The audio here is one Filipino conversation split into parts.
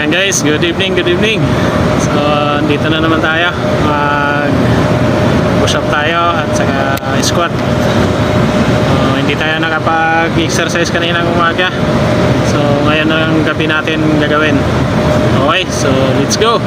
Ayan guys, good evening, good evening. So, dito na naman tayo. Push up tayo at saka squat. Hindi tayo nakapag-exercise kaninang umaga. So, ngayon ang gabi natin gagawin. Okay, so let's go!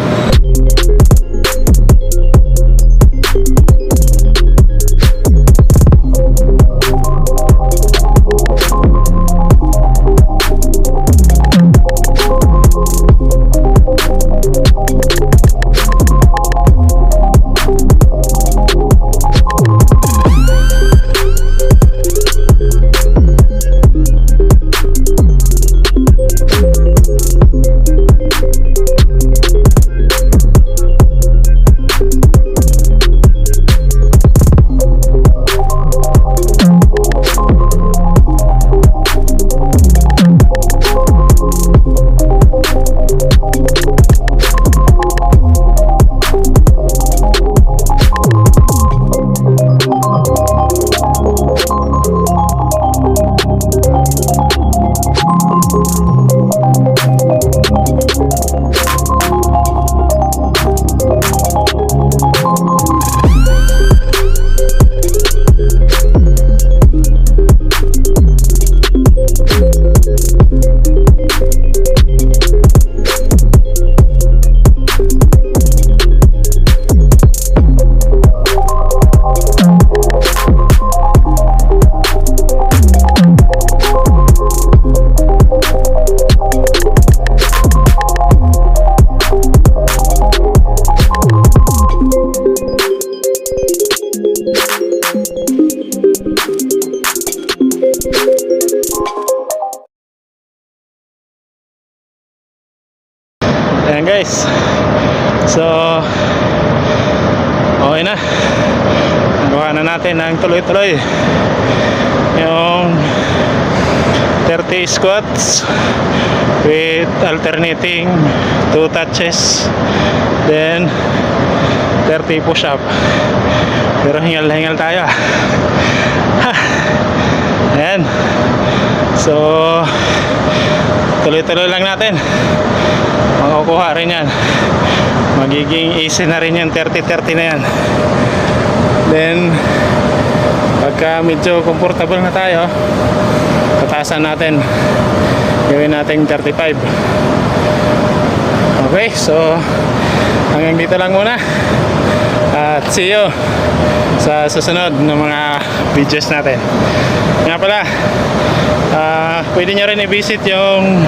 Ayan guys, so okay na, gawa na natin ng tuloy-tuloy yung 30 squats with alternating 2 touches, then 30 push-up, pero hingal-hingal tayo. Ayan, so tuloy-tuloy lang natin, makukuha rin yan, magiging easy na rin yan, 30-30 na yan. Then pagka medyo comfortable na tayo, tatasan natin, gawin natin 35. Okay, so hanggang dito lang muna at see you sa susunod ng mga videos natin. Nga pala, pwede nyo rin i-visit yung